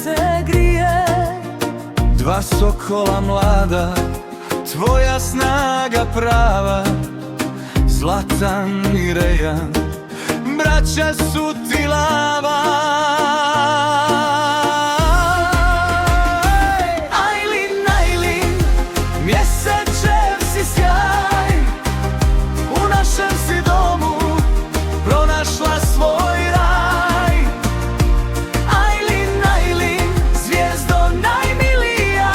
se grije. Dva sokola mlada, tvoja snaga prava, Zlatan i Rejan, braća su ti lava. Ajlin, Ajlin, mjesečev si sjaj, u našem si domu pronašla svoj raj. Ajlin, Ajlin, zvijezdo najmilija,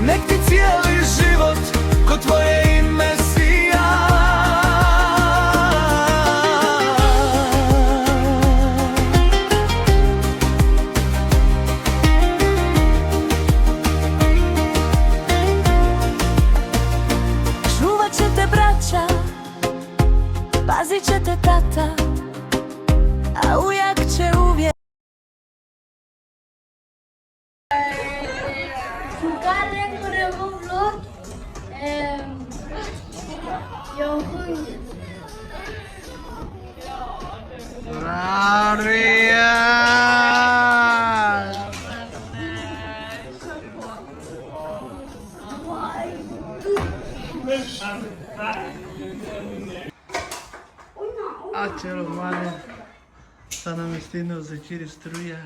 nek ti cijeli život ko tvoje ime sija. Čuvat će te braća, pazit će te tata, a ujak će uvijek. Care cu revolver, eu hund. Acelo mare, sana vestindo za ciri struja,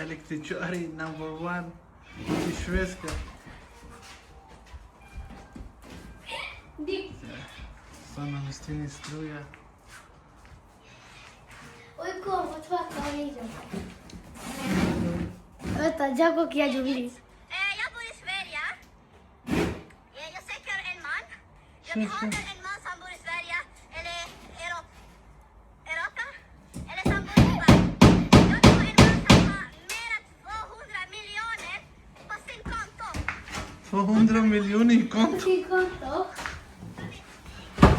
električari number one, iz Švedska. Sana vestini struja. Oj, como, tvaka vidio. Veta, djako ki ja ću vidjeti. Jag bor i Sverige. Jag söker en man. Jag hatar en man som bor i Sverige eller Europa eller som bor i Dubai. Jag vill ha en man som har mer än 200 miljoner på sin konto. 200 miljoner i konto. Ki konto.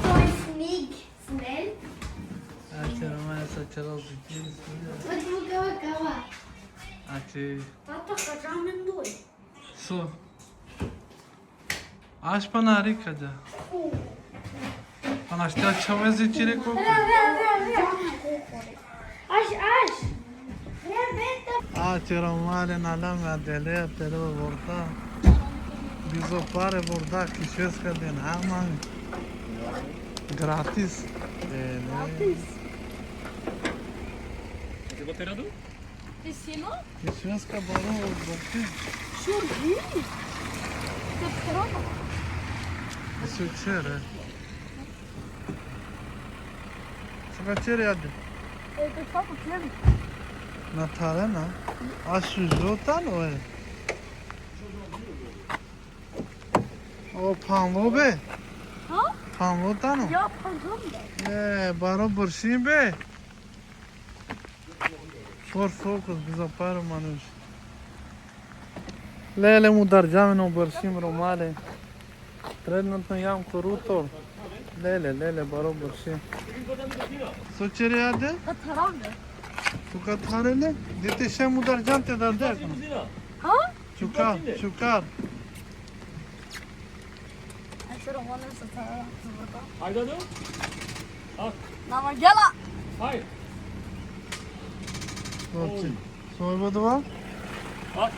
Så är snygg, snäll. Acelo mare, sa celo za ciri struja. Vet du vad kava? Ace, Tata, că amândoi. so. Aș până arică de. Până aștia ce vezi za ciri koku. Aș. Acelo mare, na lumea de lea, te rog, vorta. Bizopare vorda, ki Švedska din Haman. Gratis. Gratis. Ти сіно? Ki Švedska baro vorti. Що ні? Це второго? Su cere. Saka cere ade. Це папа клем. Na tarena. Aşu jotan o e. O panlo be. Ha? Panlo tano. Я погам да. Baro burşin be. For focus biza paro manush. Lele mu darjam no burşin romale. Trenutno to jam korutor. Lele baro burşin. So cere ade? Катаране. Çukar tarele. Dite şey mu darjam te dar der. Ha? Çukar. Це Романе це та. Hayda du? Нама гела. Hayır. Soyba da var. At.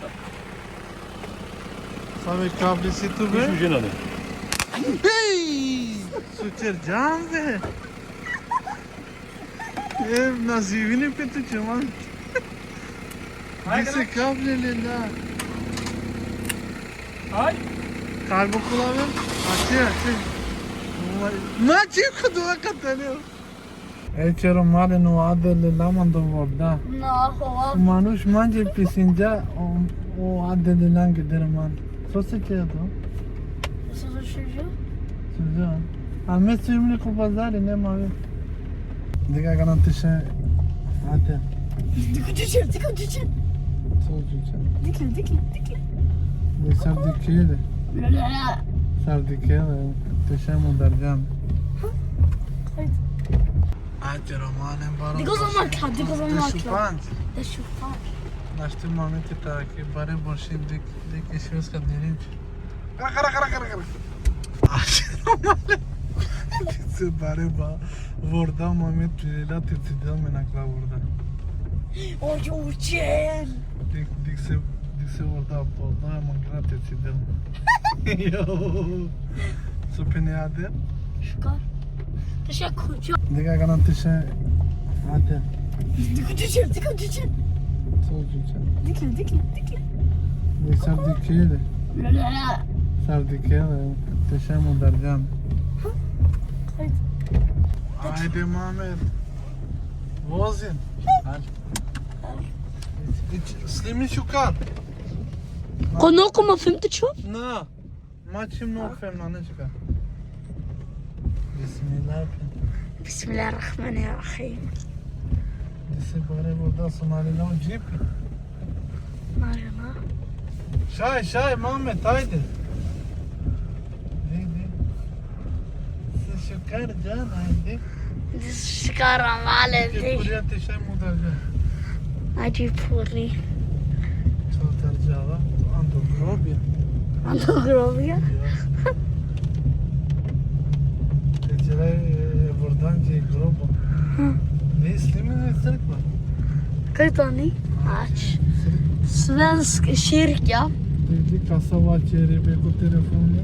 Sabe kablesi tu be. Şu jenane. Hey! Suçer can be. Ev nasibini petu çaman. Dise kableli la. Hayır. Kalbo kulağım. Açı. Maçı kuduğa katanıyor. Ecero mare nu adele laman do vorda. На хова. Manuş manje pisinca o adele lan gider man. Sosu çedo. Що за шижу? Suzo. Ame suyumli ku bazari ne mavi. Diga kana tişe. Hadi. Дикачи. Sojuca. Дикли. Ne sardikiydi. Ла-ла-ла. Sardikiydi. Tişe mu darcan. Ecero mare baro. Digo zaman ka, digo zaman ka. Şupanç. Да шуфа. Naște momente taki bare boşin dik işimiz kadar. Kara. Se bare ba vorda moment la titidam menakla vorda. Oj, uçel. Diksi orada apolda ama gratis edem. Yo. Supine hadi. Şükür. Teşekkür. Diga garantisce hadi. Dikkat. Sonuçta. Dikkat. Ne sardikeli. La. Sardikeli. Teşekkür ederim. Haydi. Haydi Mehmet. Vozin. Slimi şukar. Konuku ma fimti ço? Na. Maçım no femna ne çıkar. Bismillah. Bismillahirrahmanirrahim. Disi bari burada Somali'ne o cip. Marjana. Şay Mehmet haydi. Haydi. Siz şukar can haydi. Şikaram valedi. Buraya teşekkür ederim. Acı puri. Çok tercihava. Andogrobya. Andogrobya. Tecrübe buradan Grobo. Ne islimin ne sırık var? Kayıtani. Aç. Svensk kyrka. Dedi kasava çeri be ku telefonla.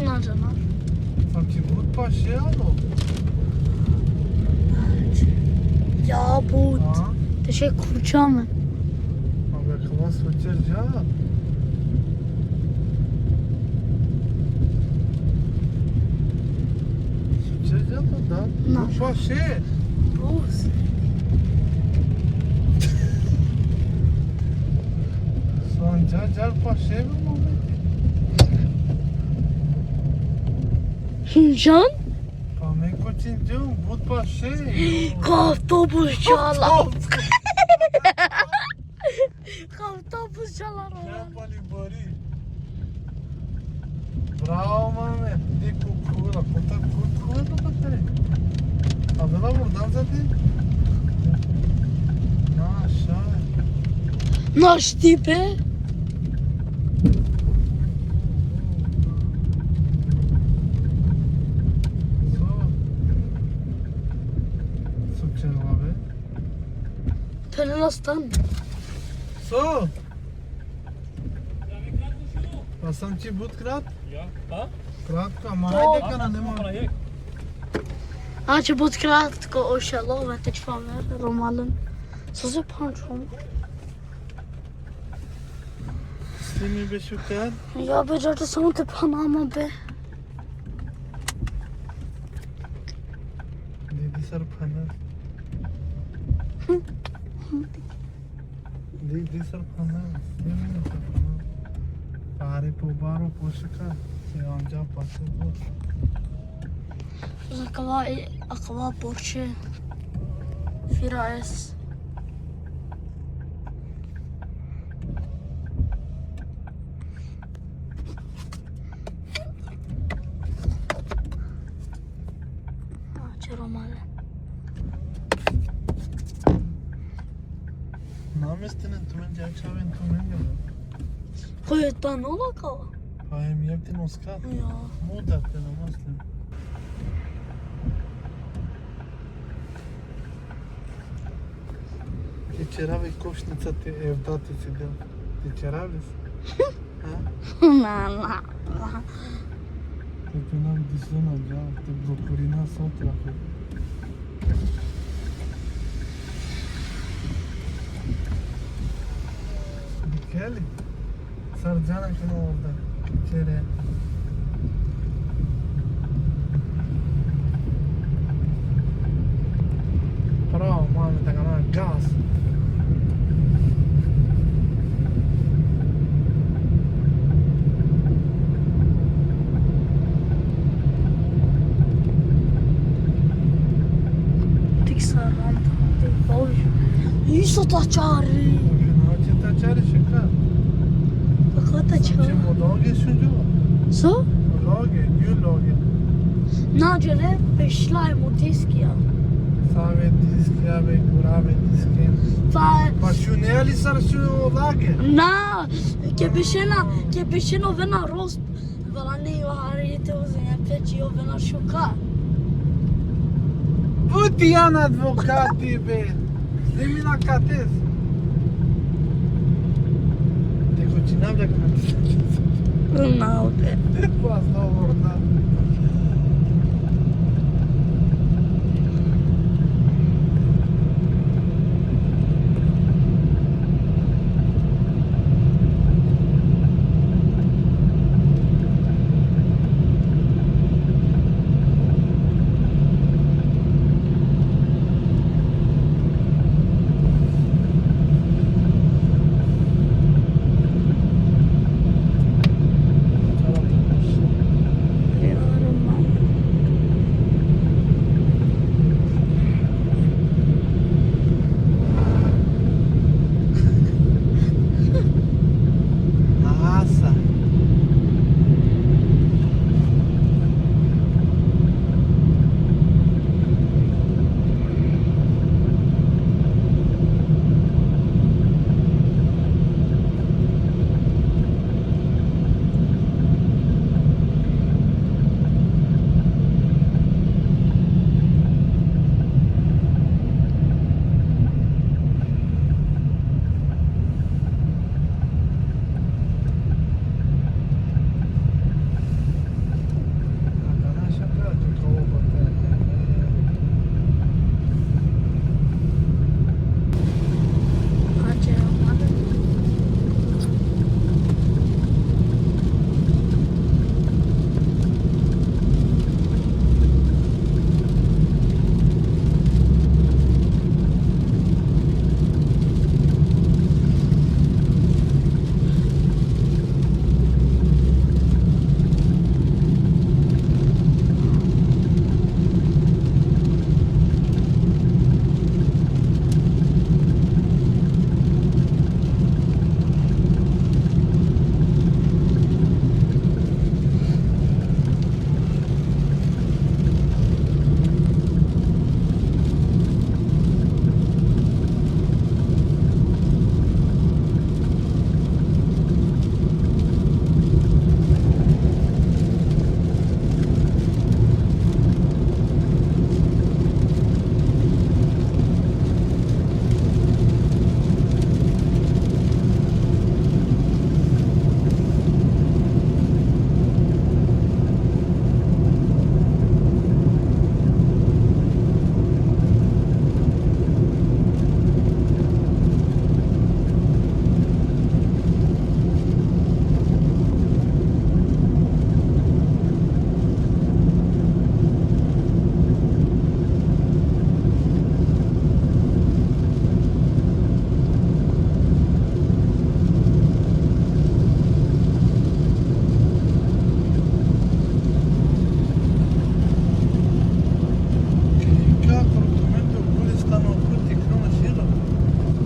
Marjana. Sanki bu paşa alo. Ya bu. Ha? Teşekkür canım. Abi kıvas uçer ya. Uçer ya da. Bu paşa. Buz. Sanca car paşa mı oldu? Hincan. Pame koçincum bu paşa. Kaftopuz çalar. Kaftopuz çalar. Yapali bari. Bravo Mehmet. De kukura. Kukura da bakare. Adına buradan zaten. Aşağı. Naş tipe. Sukçer abi. Telenastan. So. Pasanci but krat. Ja. Ha? Krat ka mahayde kana ne ma. Bana yek. Acı budkrat ko oşalo ve teçfamer romalın. Sözü pançom. Slimi be şukar. Ya be cadı sana te panama be. Dedi sar pana. Dedi sar pana. Slimi sar pana. Pare po baro po şukar. Se anca patı bu. Akva borçe. Firas. Acı romalı. Namestinin tumen jakşaven tumen ya. Koyuttan ola kava. Hayem yaptın Oscar. Ya. Mudat ben amaslı. Ti c'eravi košnica ti evdati si del. Ti c'eravi? Na. Ti nam disona già, ti brokurina sotra. Kelly. Sarjana kino orada. İçeri. Bravo Muhammed Akana gaz. Tik saram. Tik boş. Yüzü taçari. Fino ta çare şıkka. Bakata çari. Şimdi loge şuncu. So? Loge, new loge. Nacele beşlay motiski ya. Save disk ya ve grave disk. Fa Pa šuneli sar şu lage. na che bešena vena rost. Valane jo harite uzene peči jo vena šuka. Butijan advokati be. Dimmi la catez. Te cucinava la catez. No, Basta vorda. Nossa.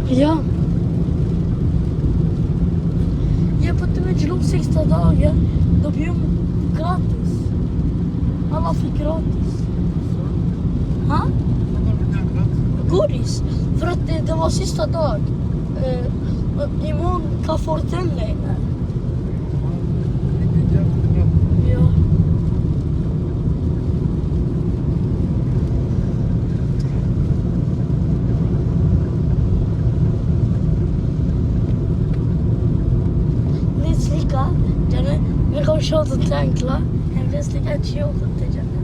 Ja. Je hebt het met je 6 dagen. Dat je gratis. Alla fick gratis. Ha? Godis. För att det var sista dag. Imorgon kan få det längre. Ja. Lika, jangan mereka show the tank lah. And just like a chill the jangan.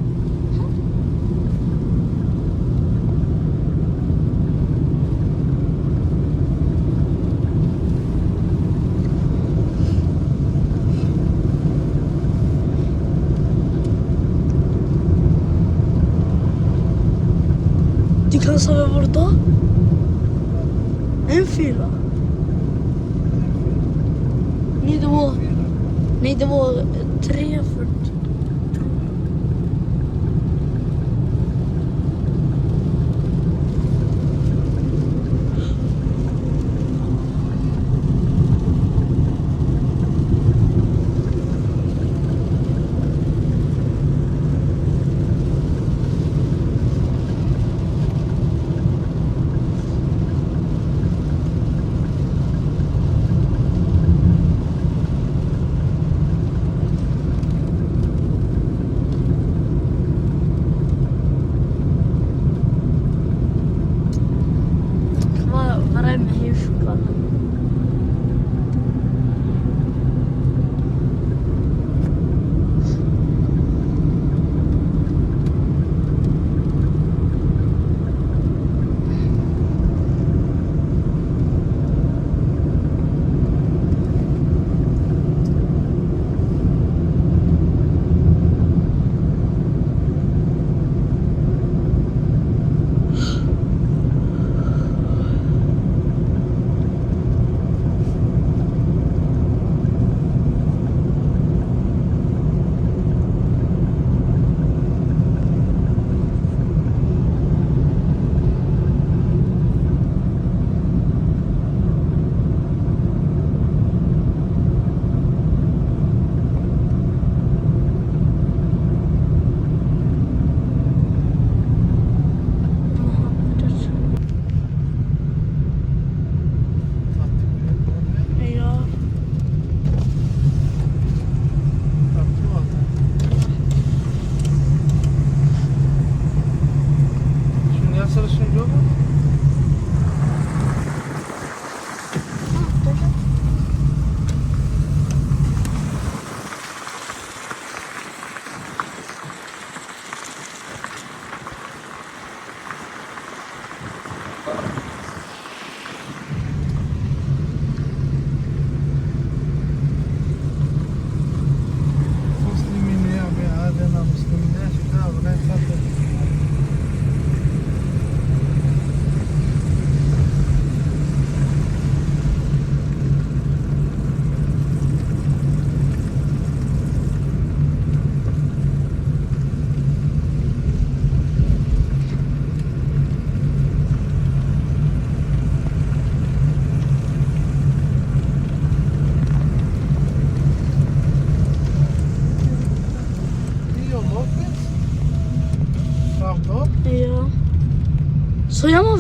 Du kan sova burada. En fyra. Nej, det var 3:40.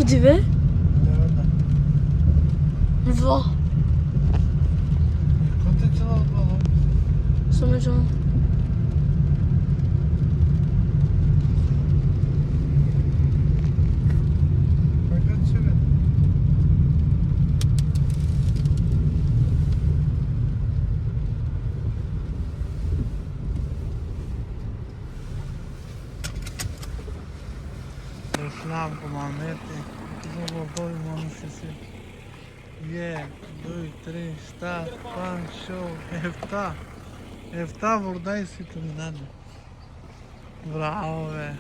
tu veux? Devada. Va. Kote çalal bakalım. Sonra canım. Fakat şöyle. Reklam comandante. Zobodoi manușese. E, 2, 3, sta, 5, 6, hefta. Hefta buradayız sitemden. Bravo be.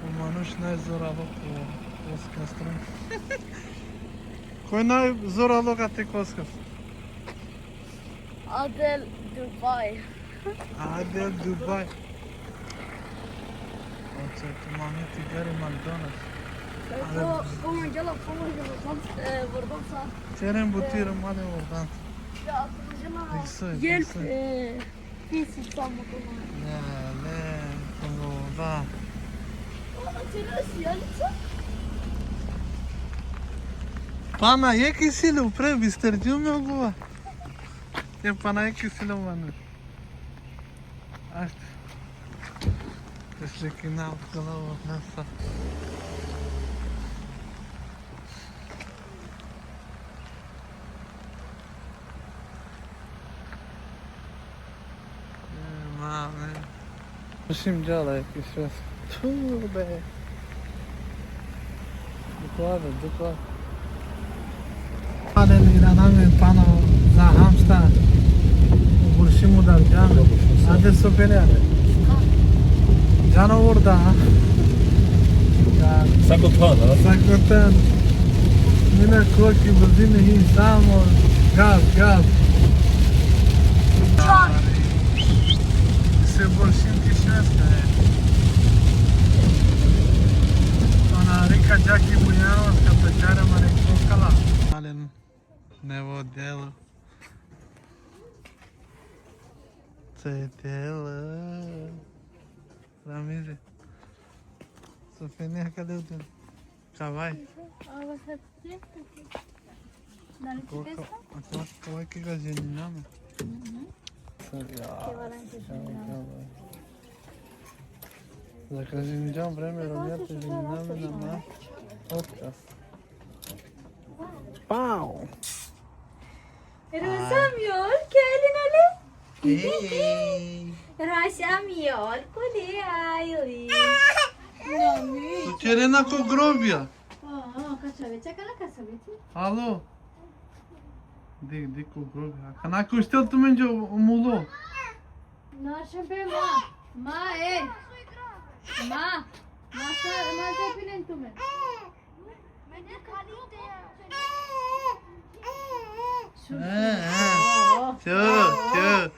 O manuş ne zoraluk o. Koskastron. Koji najzoraluk a ti koskas? Adel Dubai. Adel Dubai. Oце командante gari McDonald's. Kommer gala buradan sağ. Çeren butirim hadi oradan. Ya Diksoy, sana hjälp diksoy. finns i samma kommun. Ne, konuda. Интересно, liksom. Pana, je kisilo pre, bisterđu me ogova. Je pana je kisilo vanu. Ašte. Tešli na odgalavu nasa. Mame. Musím dělat jaký šest. Tube. Dokładnie. Ale iradamy pana za hamsta. Burşimu da canı. Hadi sopere. Canı orada. Ya Sakotana. sakotan. Mine koki brzine hi samo. Gaz. Se burşim kişmezse. Ona rika Jackie Bujanos kapečara mare kokala. Ale nevo delo. Ce delo. Ramize. Sofenia, cadê o dedo? Cavai? Aquela cavai que gazinha, né? Zakrazinjam vreme romjate ženiname na podcast. Pau! Rosa mjölk, Elin Ali. Hej! Rosa mjölk och det är Elin. Sucerena ko grobja. Kaçaveća, kana kaçaveća? Alo? Dik ko grobja. Kana ko stel tu menđe umulo? Naša be ma el. Ma zapinen tu men. Çö.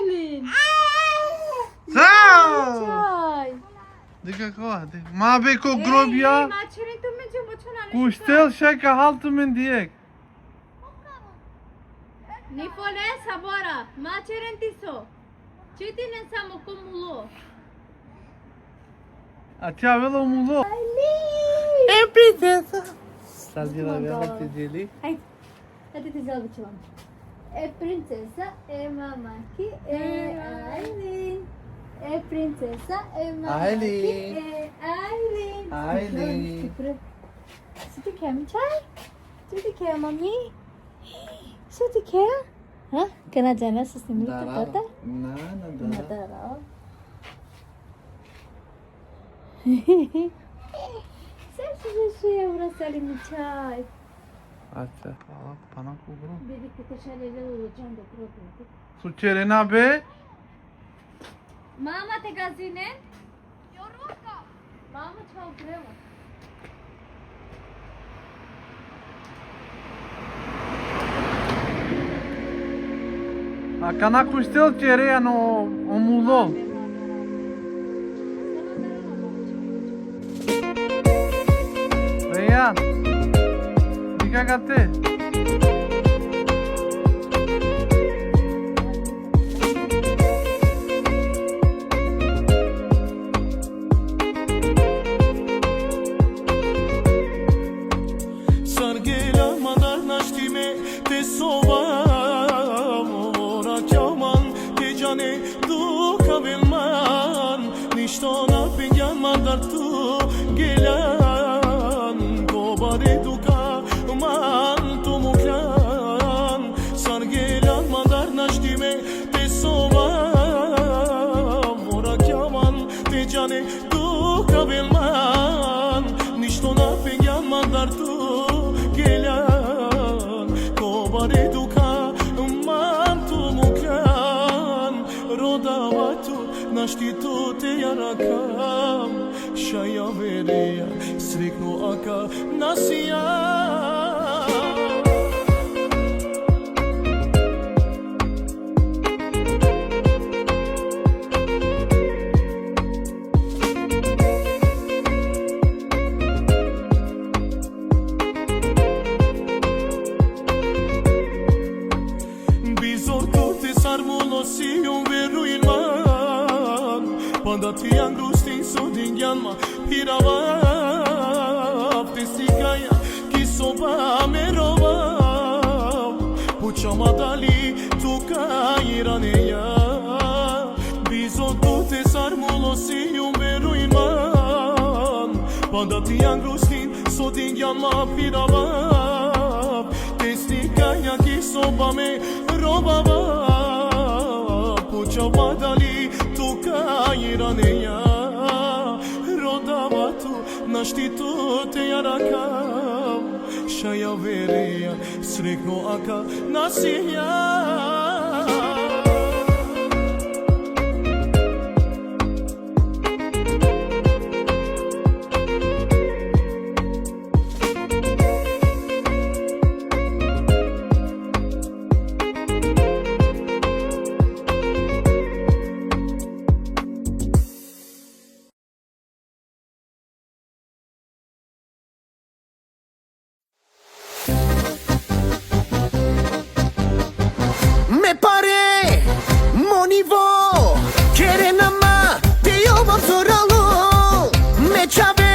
Elin. Sao! Çay. Dika ko hadi. Ma be ko grobja. Maçerin tu men çumo çunale. Ku stel sheka haltu men dijek. Ni får läsa bara. Matcher inte så. Çetinen samo komulo. A ti avela umulo? Elin. E princesa. Sadila vela ti dili. Hadi güzel bir çuvam. Princesa, mamma ki, Aylin. Princesa, mamma Aylin. ki, Aylin. Aylin. Så du kan çay? Du kan mami? Så du kan? Ha? Kena jana sesimli kata? Nadara. Sen size şey uğraşalım mı çay? Acha, pana ko grob. Birlikte şöyle olacağım da problem. Sucerena be. Mama te gazinen? Mama çal krema. A kana ku stel cerea no umulo? Vejan. Dika gate. mandar tu gelan Kobare duka man tu muklan Sar gelan mandar nashtime te sova Mora kyaman te jane duka belman Nishto na pengyan mandar tu gelan Kobare duka man tu muklan Rodava tu Našti tu te jarakam Šaja vereja Srekno aka nasija Bizor tu te sarmulo si un veru ilman Panda ti angustin sudin yanma Piravav te stikaya ki soba merovav Puchama dali tu kairaneya Bizor tu te sarmulo si un veru ilman Panda ti angustin sudin yanma Piravav te stikaya ki soba merovav Puchama dali tu kairaneya Rodava tu našti tu te jarakam Šaja vereja Srekno aka nasija Me pare monivo Kere nama te yovam zoralu Me chave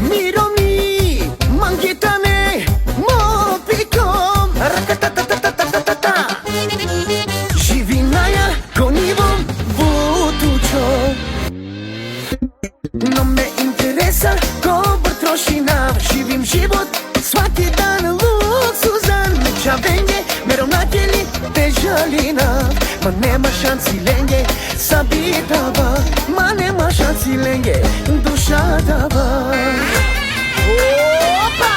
mironi Mangitane mo pikom Rakatatatatata Živinaya konivom vutučo No me interesa koliko trošina Živim život svaki dan luksuzan Me čavenge mereu naquele tejalina Ma nema šansi lenge sabitava Ma nema šansi lenge dušadava Opa!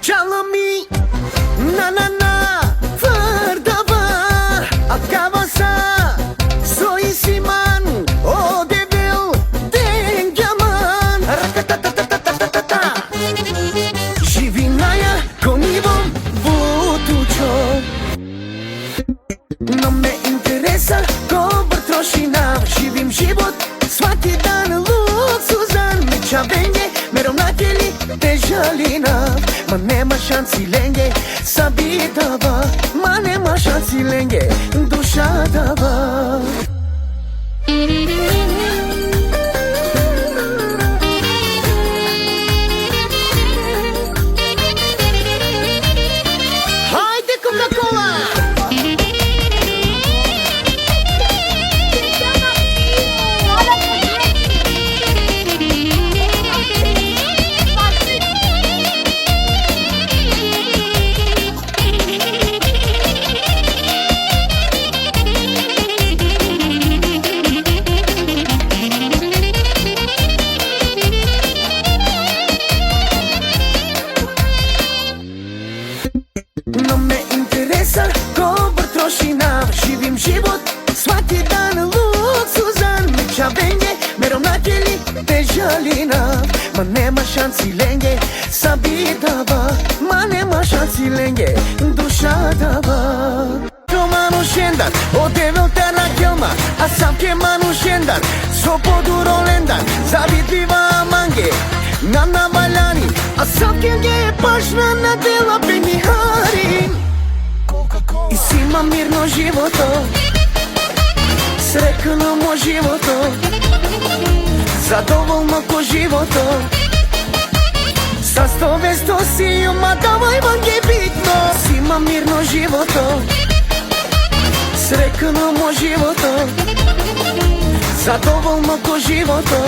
Çalami na na na Fırdava Akavasa Soisiman O devil Dengaman Rakatatatatata Živinaya konivom vutučo No me interesa koliko trošina Živim život svaki dan luksuzan Me čavenge mereu naquele tejalina Ma nema šansi lenge sabitava Ma nema šansi lenge dušadava Hajde Coca-Cola! No me interesa koliko trošina Živim život svaki dan luksuzan Me čavenge mereu naquele tejalina Ma nema šansi lenge sabitava Ma nema šansi lenge dušadava Manu šendar, o devil te na kelma A sam ke manu šendar, so poduro lendan Zabit piva mange, na navaljani A Совке е пашна на дела пенихари и си има мирно живото, срекано му живото, задоволно ко живото. Sa sto vesto si ima давай vange bitno, si ima mirno životo, srekno mo životo, zadovoljno ko životo.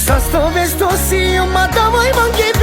Sa sto vesto si ima давай vange